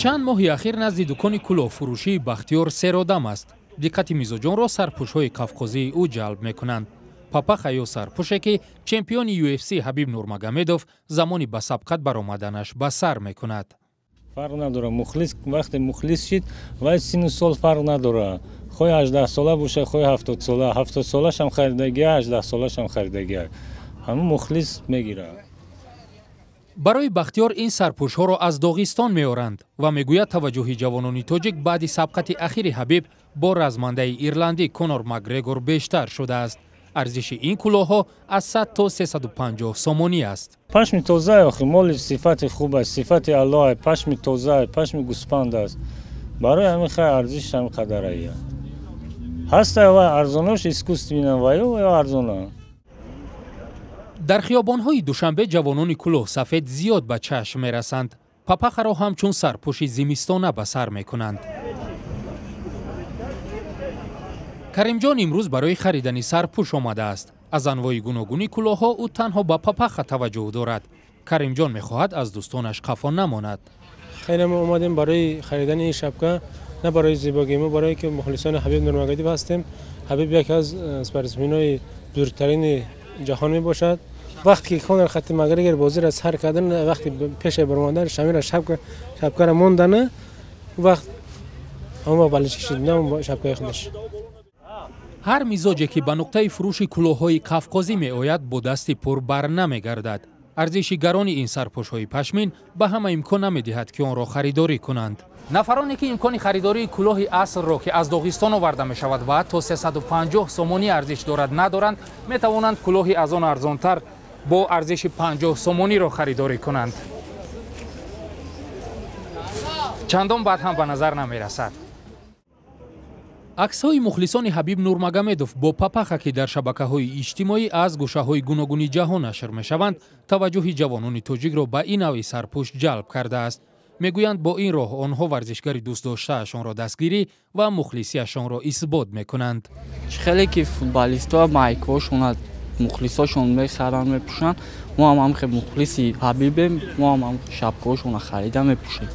چند ماه اخیر نزد دکان کلاهفروشی بختیار سرآدم است. دقت میزوجان را سرپوش‌های کافکازی او جلب می‌کنند. پاپاخا یا سرپوشی که چمپیون UFC حبیب نورمگامدوف زمانی به سبقت برآمدنش به سر می‌کند. فرق نداره مخلص وقتی مخلص شید ولی سن سال فرق نداره. خوی 18 ساله باشه خوی 70 ساله 70 سالش هم خریدگی 18 سالش هم خریدگی همون مخلص میگیره. برای بختیار این سرپوش‌ها را از داغستان می‌آورند و میگوید توجه جوانان تاجیک بعد سبقت اخیر حبیب با رزمنده ایرلندی کنور مکگرگور بیشتر شده است. ارزش این کلاه‌ها از 100 تا 350 سومانی است. پشم تازه آخه مال صفت خوب است، صفت الله، پشم تازه، پشم گوسفند است. برای همین خیلی ارزش هم قدره هست و ارزانش اسکوستوینه و یا ارزانه. در خیابان‌های دوشنبه جوانان کلاه سفید زیاد به چشم می‌رسند. پاپاخا را همچون سرپوش زمستانه به سر می‌کنند. کریم جان امروز برای خریدن سرپوش آمده است. از انواع گوناگونی کلاه‌ها او تنها به پاپاخا توجه دارد. کریم جان می‌خواهد از دوستانش خفا نماند. خیلی ما اومدیم برای خریدن این شبکه، نه برای زیبایی، ما برای که مخلصان حبیب نورمگامدوف هستیم. حبیب یکی از اسپورتسمن‌های بزرگترین جهان میباشد. وقتی که کنر خط مکگرگر بازی را سر کردن، وقتی پیش برماندن شمیر شبکه را موندن، وقت اما بالش کشیدن شبکه خودش. هر میزاجی که به نقطه فروش کلاه‌های کافکازی می‌آید با دستی پر بر نمی‌گردد. ارزش گران این سرپوش‌های پشمین به همه امکان نمی‌دهد که آن را خریداری کنند. نفرانی که امکان خریداری کلاه اصل را که از داغستان آورده می‌شود و تا 350 سومانی ارزش دارد ندارند، می‌توانند کلاهی از آن ارزان‌تر با ارزش 50 سومانی را خریداری کنند. چندان بد هم به نظر نمی‌رسد. عکس‌های مخلصان حبیب نورمگامدوف با پاپاخا که در شبکه‌های اجتماعی از گوشه‌های گوناگون جهان نشر می‌شوند، توجه جوانان تاجیک را به این نوع سرپوش جلب کرده است. میگویند با این راه آنها ورزشکار دوست داشته‌شان را دستگیری و مخلصی‌شان را اثبات می‌کنند. خیلی که فوتبالیست‌ها مایک‌هاشون مخلصاشون می‌خرن می‌پوشن، ما هم خیلی مخلصی حبیبیم، ما هم شبکه‌هاشون رو خریدیم می‌پوشیم.